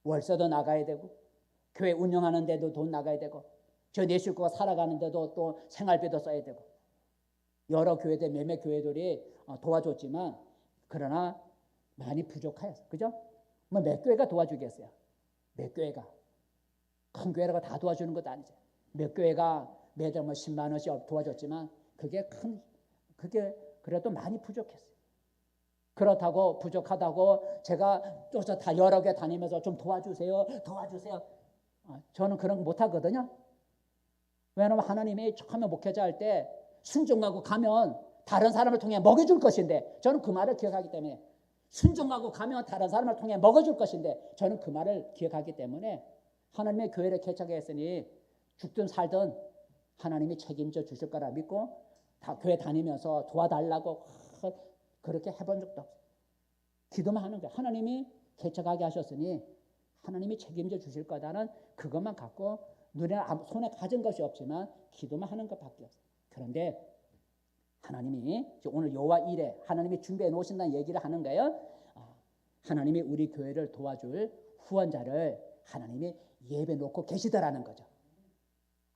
월세도 나가야 되고 교회 운영하는 데도 돈 나가야 되고 저 네 식구가 살아가는데도 또 생활비도 써야 되고 여러 교회들 몇몇 교회들이 도와줬지만 그러나 많이 부족해요. 그죠? 뭐 몇 교회가 도와주겠어요? 몇 교회가 큰 교회라고 다 도와주는 것도 아니죠. 몇 교회가 매달 뭐 10만 원씩 도와줬지만 그게 그래도 많이 부족했어요. 그렇다고 부족하다고 제가 또 다 여러 개 다니면서 좀 도와주세요. 저는 그런 거 못하거든요. 왜냐하면 하나님이 처음에 목회자 할 때 순종하고 가면 다른 사람을 통해 먹여줄 것인데 저는 그 말을 기억하기 때문에 순종하고 가면 다른 사람을 통해 먹여줄 것인데 저는 그 말을 기억하기 때문에 하나님의 교회를 개척했으니 죽든 살든 하나님이 책임져 주실 거라 믿고 다 교회 다니면서 도와달라고 그렇게 해본 적도 없어요. 기도만 하는 거예요. 하나님이 개척하게 하셨으니 하나님이 책임져 주실 거다는 그것만 갖고 손에 가진 것이 없지만 기도만 하는 것밖에 없어요. 그런데 하나님이 오늘 여호와 일에 하나님이 준비해 놓으신다는 얘기를 하는 거예요. 하나님이 우리 교회를 도와줄 후원자를 하나님이 예배 놓고 계시더라는 거죠.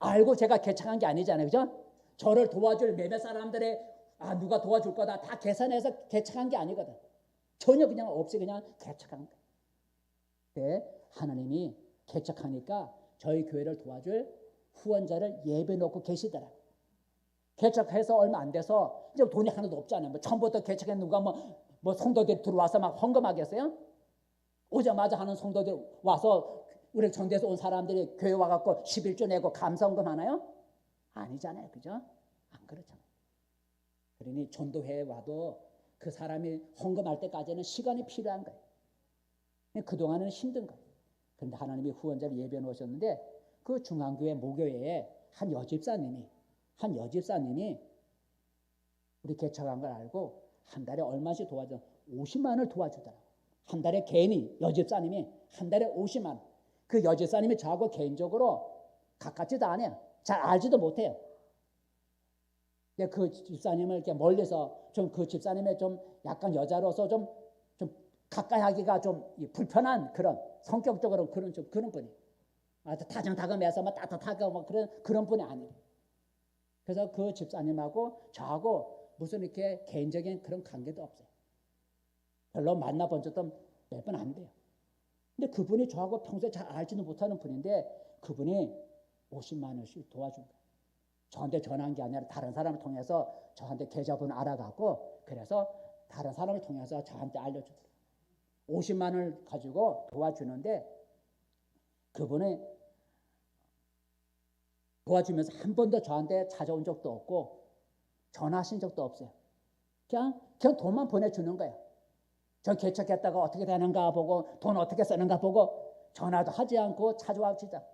알고 제가 개척한 게 아니잖아요. 그죠? 저를 도와줄 몇몇 사람들의 누가 도와줄 거다 다 계산해서 개척한 게 아니거든. 전혀 그냥 없이 그냥 개척한 거예요. 네, 하나님이 개척하니까 저희 교회를 도와줄 후원자를 예배 놓고 계시더라. 개척해서 얼마 안 돼서 이제 돈이 하나도 없잖아요. 뭐 처음부터 개척해 누가 뭐 성도들 들어와서 막 헌금하겠어요? 오자마자 하는 성도들 와서 우리 전대에서 온 사람들이 교회 와갖고 11조 내고 감사헌금 하나요? 아니잖아요. 그죠? 안 그렇잖아요. 그러니 전도회에 와도 그 사람이 헌금할 때까지는 시간이 필요한 거예요. 그동안은 힘든 거예요. 그런데 하나님이 후원자를 예배해 놓으셨는데 그 중앙교회 모교회에 한 여집사님이 우리 개척한 걸 알고 한 달에 얼마씩 도와줘? 50만 원을 도와주더라고. 한 달에 개인이 여집사님이 한 달에 50만 원. 그 여집사님이 저하고 개인적으로 가깝지도 않아요. 잘 알지도 못해요. 근데 그 집사님을 이렇게 멀리서 좀 그 집사님의 좀 약간 여자로서 좀 가까이 하기가 좀 불편한 그런 성격적으로 그런 분이. 다정다감해서 막 따뜻하고 막 그런 분이 아니에요. 그래서 그 집사님하고 저하고 무슨 이렇게 개인적인 그런 관계도 없어요. 별로 만나본 적도 몇 번 안 돼요. 근데 그분이 저하고 평소에 잘 알지도 못하는 분인데 그분이 50만 원씩 도와준 거예요. 저한테 전화한 게 아니라 다른 사람을 통해서 저한테 계좌번호 알아갖고 그래서 다른 사람을 통해서 저한테 알려주더라고요. 50만 원을 가지고 도와주는데 그분이 도와주면서 한 번도 저한테 찾아온 적도 없고 전화하신 적도 없어요. 그냥 돈만 보내주는 거예요. 저 개척했다가 어떻게 되는가 보고 돈 어떻게 쓰는가 보고 전화도 하지 않고 찾아와 주자.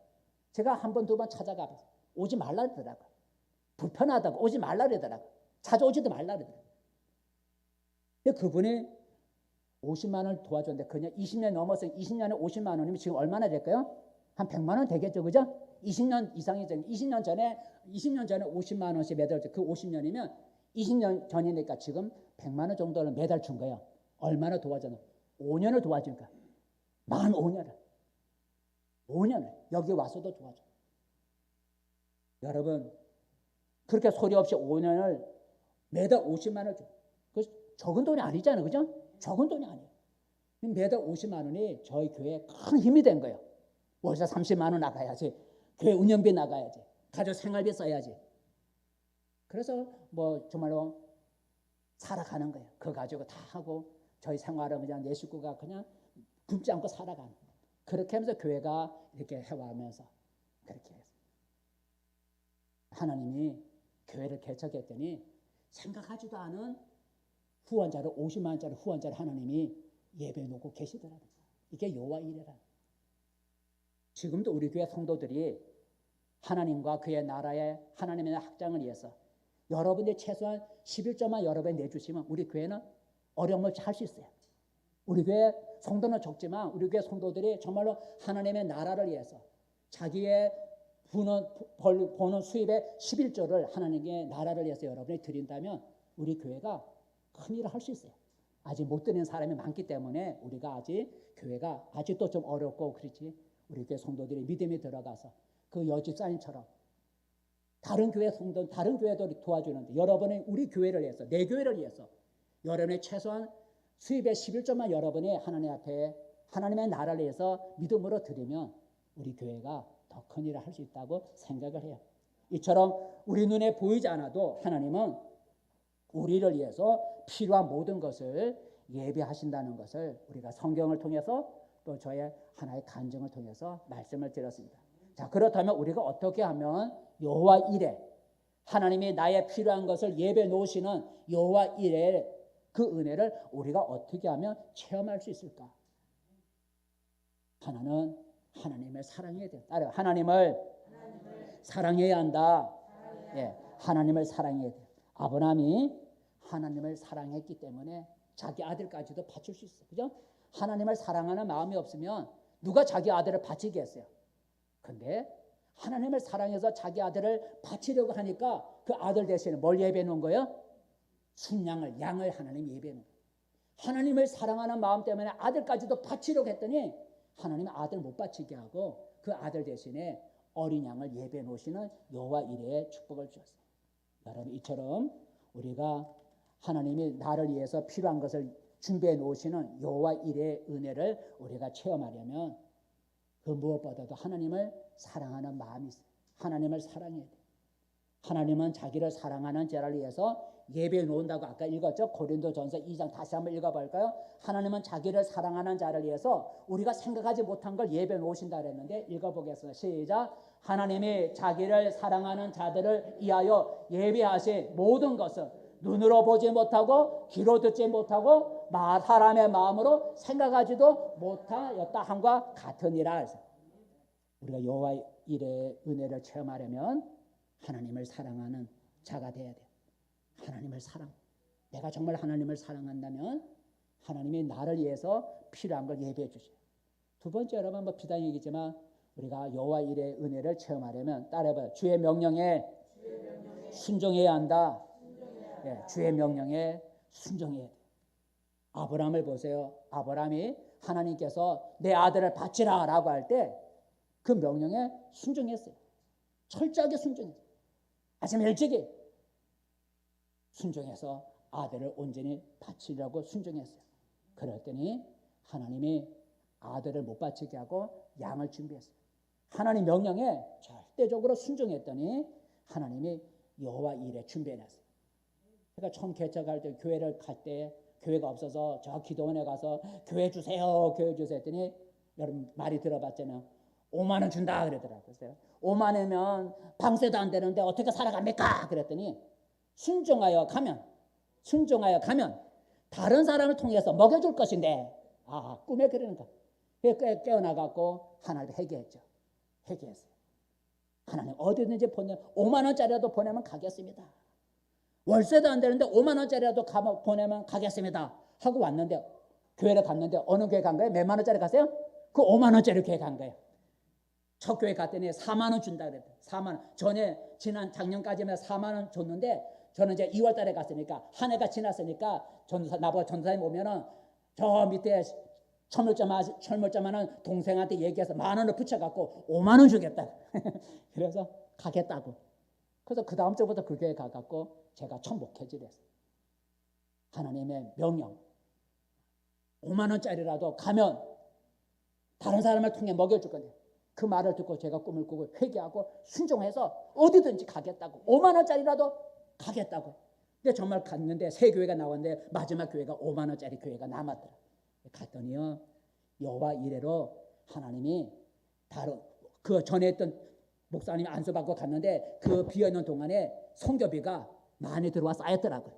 제가 한 번, 두 번 찾아가서 오지 말라 그러더라고요. 불편하다고 오지 말라 그러더라고요. 찾아오지도 말라 그러더라고요. 근데 그분이 50만 원을 도와줬는데 그냥 20년 넘었어요. 20년에 50만 원이면 지금 얼마나 될까요? 한 100만 원 되겠죠, 그죠? 20년 이상이 전 20년 전에 50만 원씩 매달 그 50년이면 20년 전이니까 지금 100만 원 정도를 매달 준 거예요. 얼마나 도와줬나? 5년을 도와준 거야. 만 5년을 여기 와서도 도와줘. 여러분 그렇게 소리 없이 5년을 매달 50만 원을 줘. 그 적은 돈이 아니잖아요, 그죠? 적은 돈이 아니에요. 매달 50만 원이 저희 교회에 큰 힘이 된 거예요. 월세 30만 원 나가야지, 교회 운영비 나가야지, 가족 생활비 써야지. 그래서 뭐 정말로 살아가는 거예요. 그거 가지고 다 하고 저희 생활은 그냥 내 식구가 그냥 굶지 않고 살아가는 거예요. 그렇게 하면서 교회가 이렇게 해와면서 그렇게 해서 하나님이 교회를 개척했더니 생각하지도 않은 후원자를 50만 원짜리 후원자를 하나님이 예배 놓고 계시더라고요. 이게 여호와 이레라. 지금도 우리 교회 성도들이 하나님과 그의 나라의 하나님의 확장을 위해서 여러분들이 최소한 11조만 여러분이 내주시면 우리 교회는 어려움 없이 할 수 있어요. 우리 교회 성도는 적지만 우리 교회 성도들이 정말로 하나님의 나라를 위해서 자기의 버는 수입의 11조를 하나님의 나라를 위해서 여러분이 드린다면 우리 교회가 큰 일을 할 수 있어요. 아직 못 드리는 사람이 많기 때문에 우리가 아직 교회가 아직도 좀 어렵고 그렇지. 우리 교회 성도들이 믿음이 들어가서 그 여집사님처럼 다른 교회 성도, 다른 교회도 도와주는데 여러분이 우리 교회를 위해서, 내 교회를 위해서 여러분의 최소한 수입의 11조만 여러분이 하나님 앞에 하나님의 나라를 위해서 믿음으로 드리면 우리 교회가 더 큰 일을 할 수 있다고 생각을 해요. 이처럼 우리 눈에 보이지 않아도 하나님은 우리를 위해서 필요한 모든 것을 예비하신다는 것을 우리가 성경을 통해서 또 저의 하나의 간증을 통해서 말씀을 드렸습니다. 자, 그렇다면 우리가 어떻게 하면 여호와 이레, 하나님이 나의 필요한 것을 예배 놓으시는 여호와 이레 그 은혜를 우리가 어떻게 하면 체험할 수 있을까? 하나는 하나님을 사랑해야 돼요. 따라요. 하나님을 사랑해야 한다. 예, 하나님을 사랑해야 돼요. 아브라함이 하나님을 사랑했기 때문에 자기 아들까지도 바칠 수 있어요. 그죠? 하나님을 사랑하는 마음이 없으면 누가 자기 아들을 바치겠어요? 근데 하나님을 사랑해서 자기 아들을 바치려고 하니까 그 아들 대신에 뭘 예배해 놓은 거예요? 순양을, 양을 하나님이 예배해 놓은 거예요. 하나님을 사랑하는 마음 때문에 아들까지도 바치려고 했더니 하나님은 아들 못 바치게 하고 그 아들 대신에 어린 양을 예배해 놓으시는 여호와 이레의 축복을 주셨어요. 여러분 이처럼 우리가 하나님이 나를 위해서 필요한 것을 준비해 놓으시는 여호와 이레의 은혜를 우리가 체험하려면 그 무엇보다도 하나님을 사랑하는 마음이 있어요. 하나님을 사랑해야 돼요. 하나님은 자기를 사랑하는 자를 위해서 예배해 놓는다고 아까 읽었죠? 고린도전서 2장 다시 한번 읽어볼까요? 하나님은 자기를 사랑하는 자를 위해서 우리가 생각하지 못한 걸 예배해 놓으신다 그랬는데 읽어보겠습니다. 시작. 하나님이 자기를 사랑하는 자들을 위하여 예배하신 모든 것은 눈으로 보지 못하고 귀로 듣지 못하고 사람의 마음으로 생각하지도 못하였다 함과 같으니라. 우리가 여호와 이레의 은혜를 체험하려면 하나님을 사랑하는 자가 돼야 돼요. 하나님을 사랑. 내가 정말 하나님을 사랑한다면 하나님이 나를 위해서 필요한 걸 예배해 주셔요. 두 번째 여러분 뭐 비단 얘기지만 우리가 여호와 이레의 은혜를 체험하려면 따라해봐요. 주의 명령에 순종해야 한다. 예, 주의 명령에 순종해야 돼요. 아브라함을 보세요. 아브라함이 하나님께서 내 아들을 바치라 라고 할 때 그 명령에 순종했어요. 철저하게 순종했어요. 아침 일찍이 순종해서 아들을 온전히 바치려고 순종했어요. 그랬더니 하나님이 아들을 못 바치게 하고 양을 준비했어요. 하나님 명령에 절대적으로 순종했더니 하나님이 여호와 일에 준비해놨어요. 그러니까 처음 개척할 때 교회를 갈 때 교회가 없어서 저 기도원에 가서 교회 주세요 교회 주세요 했더니 여러분 말이 들어봤잖아요. 5만 원 준다 그러더라고요. 5만 원이면 방세도 안 되는데 어떻게 살아갑니까? 그랬더니 순종하여 가면 다른 사람을 통해서 먹여줄 것인데 꿈에 그러는 거. 깨어나갖고 하나님을 회개했죠. 회개했어요. 하나님 어디든지 보내 5만 원짜리라도 보내면 가겠습니다. 월세도 안 되는데 5만 원짜리라도 보내면 가겠습니다 하고 왔는데 교회를 갔는데 어느 교회 간 거예요? 몇만 원짜리 갔어요? 그 5만 원짜리 교회 간 거예요. 첫 교회 갔더니 4만 원 준다 그랬대요. 4만 원. 전에 지난 작년까지만 4만 원 줬는데 저는 이제 2월 달에 갔으니까 한 해가 지났으니까 나보고 전도사님 오면은 저 밑에 철물점하는 동생한테 얘기해서 1만 원을 붙여갖고 5만 원 주겠다. 그래서 가겠다고. 그래서 그 다음 주부터 그 교회 가갖고 제가 첫 목회지를 했어요. 하나님의 명령. 5만 원짜리라도 가면 다른 사람을 통해 먹여줄 건데 그 말을 듣고 제가 꿈을 꾸고 회개하고 순종해서 어디든지 가겠다고. 5만 원짜리라도 가겠다고. 근데 정말 갔는데 새 교회가 나왔는데 마지막 교회가 5만 원짜리 교회가 남았더라. 갔더니요 여호와 이래로 하나님이 다른 그 전에 했던 목사님이 안수받고 갔는데 그 비어있는 동안에 성교비가 많이 들어와 쌓였더라고요.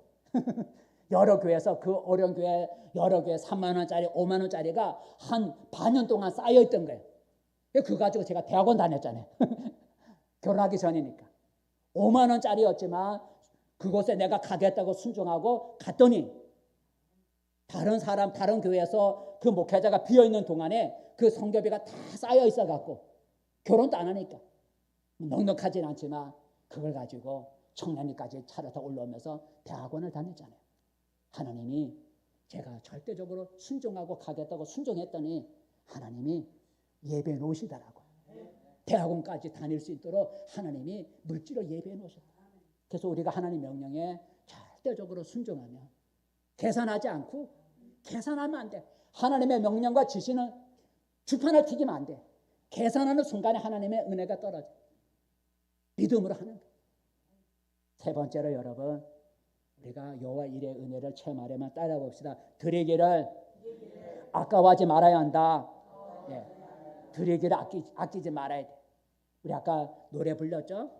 여러 교회에서 그 어려운 교회 여러 교회 3만 원짜리 5만 원짜리가 한 반년 동안 쌓여있던 거예요. 그거 가지고 제가 대학원 다녔잖아요. 결혼하기 전이니까 5만 원짜리였지만 그곳에 내가 가겠다고 순종하고 갔더니 다른 교회에서 그 목회자가 비어있는 동안에 그 성교비가 다 쌓여 있어갖고 결혼도 안 하니까 넉넉하진 않지만 그걸 가지고 청년이까지 차를 더 올라오면서 대학원을 다녔잖아요. 하나님이 제가 절대적으로 순종하고 가겠다고 순종했더니 하나님이 예배해 놓으시더라고요. 대학원까지 다닐 수 있도록 하나님이 물질을 예배해 놓으셨다. 그래서 우리가 하나님 명령에 절대적으로 순종하면 계산하지 않고 계산하면 안 돼. 하나님의 명령과 지시는 주판을 튀기면 안 돼. 계산하는 순간에 하나님의 은혜가 떨어져. 믿음으로 하는 거예요. 세 번째로 여러분 우리가 여호와 일의 은혜를 체험하려면 따라 봅시다. 드리기를 아까워하지 말아야 한다. 예. 드리기를 아끼지 말아야 돼. 우리 아까 노래 불렀죠?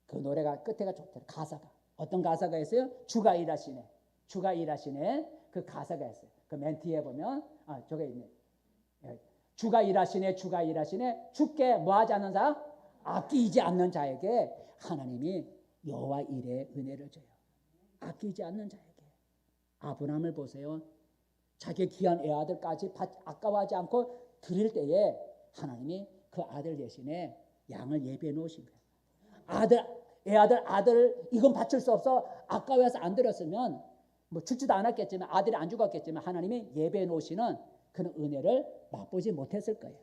그 노래가 끝에가 좋더라. 가사가 어떤 가사가 있어요? 주가 일하시네. 그 가사가 있어요. 그 맨 뒤에 보면 저게 있네. 예. 주가 일하시네. 주께 뭐하지 않는 자? 아끼지 않는 자에게 하나님이 여호와 일의 은혜를 줘요. 아끼지 않는 자에게. 아브라함을 보세요. 자기 귀한 애아들까지 아까워하지 않고 드릴 때에 하나님이 그 아들 대신에 양을 예비해 놓으신 거예요. 애아들 이건 바칠 수 없어. 아까워서 안 드렸으면 뭐 죽지도 않았겠지만 아들이 안 죽었겠지만 하나님이 예비해 놓으시는 그런 은혜를 맛보지 못했을 거예요.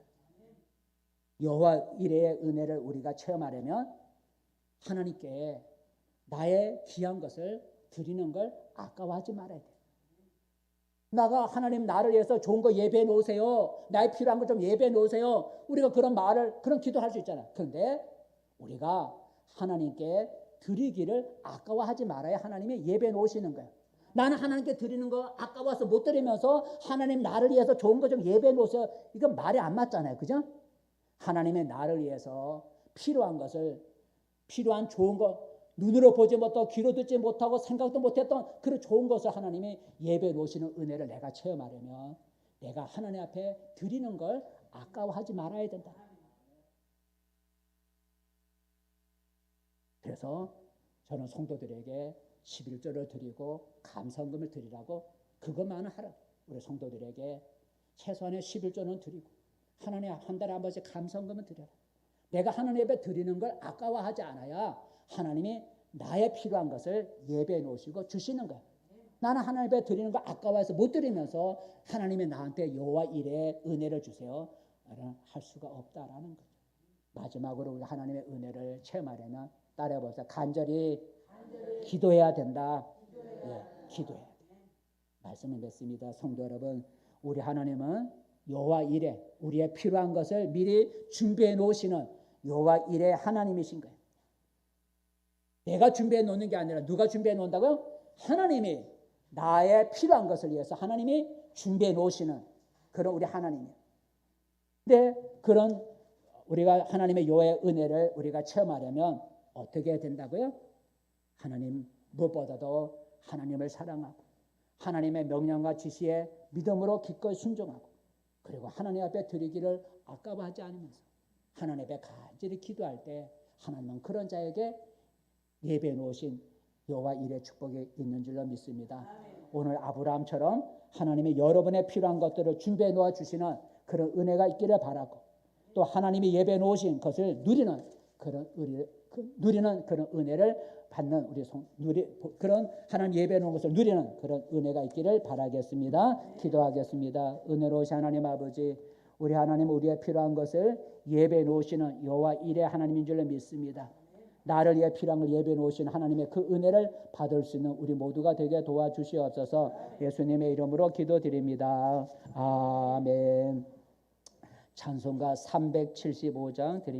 여호와 일의 은혜를 우리가 체험하려면 하나님께 나의 귀한 것을 드리는 걸 아까워하지 말아야 돼. 하나님 나를 위해서 좋은 거 예배해 놓으세요. 나의 필요한 거 좀 예배해 놓으세요. 우리가 그런 기도할 수 있잖아. 그런데 우리가 하나님께 드리기를 아까워하지 말아야 하나님이 예배해 놓으시는 거예요. 나는 하나님께 드리는 거 아까워서 못 드리면서 하나님 나를 위해서 좋은 거 좀 예배해 놓으세요. 이건 말이 안 맞잖아요. 그죠? 하나님의 나를 위해서 필요한 좋은 거 눈으로 보지 못하고 귀로 듣지 못하고 생각도 못했던 그런 좋은 것을 하나님이 예배해 놓으시는 은혜를 내가 체험하려면 내가 하나님 앞에 드리는 걸 아까워하지 말아야 된다. 그래서 저는 성도들에게 11조를 드리고 감사헌금을 드리라고 그것만은 하라. 우리 성도들에게 최소한의 11조는 드리고 하나님 한 달에 한 번씩 감사헌금을 드려라. 내가 하나님 앞에 드리는 걸 아까워하지 않아야 하나님이 나의 필요한 것을 예배해 놓으시고 주시는 거예요. 나는 하나님 앞에 드리는 걸 아까워해서 못 드리면서 하나님이 나한테 여호와 일에 은혜를 주세요. 할 수가 없다라는 거죠. 마지막으로 우리 하나님의 은혜를 체험하려면 따라해보세요. 간절히 기도해야 된다. 예, 기도해야 돼. 말씀을 맺습니다. 성도 여러분, 우리 하나님은 여호와 이레, 우리의 필요한 것을 미리 준비해 놓으시는 여호와 이레 하나님이신 거예요. 내가 준비해 놓는 게 아니라 누가 준비해 놓는다고요? 하나님이 나의 필요한 것을 위해서 하나님이 준비해 놓으시는 그런 우리 하나님이에요. 근데 그런 우리가 하나님의 여호와의 은혜를 우리가 체험하려면 어떻게 된다고요? 하나님 무엇보다도 하나님을 사랑하고 하나님의 명령과 지시에 믿음으로 기꺼이 순종하고 그리고 하나님 앞에 드리기를 아까워하지 않으면서 하나님 앞에 간절히 기도할 때 하나님은 그런 자에게 예배해 놓으신 여호와 이레 축복이 있는 줄로 믿습니다. 오늘 아브라함처럼 하나님이 여러분의 필요한 것들을 준비해 놓아 주시는 그런 은혜가 있기를 바라고 또 하나님이 예배해 놓으신 것을 누리는 그런 은혜를 받는 그런 하나님 예배해 놓은 것을 누리는 그런 은혜가 있기를 바라겠습니다. 기도하겠습니다. 은혜로우신 하나님 아버지, 우리 하나님은 우리의 필요한 것을 예배해 놓으시는 여호와 이레 하나님인 줄로 믿습니다. 나를 위해 필요한 걸 예배해 놓으신 하나님의 그 은혜를 받을 수 있는 우리 모두가 되게 도와주시옵소서. 예수님의 이름으로 기도드립니다. 아멘. 찬송가 375장 드립니다.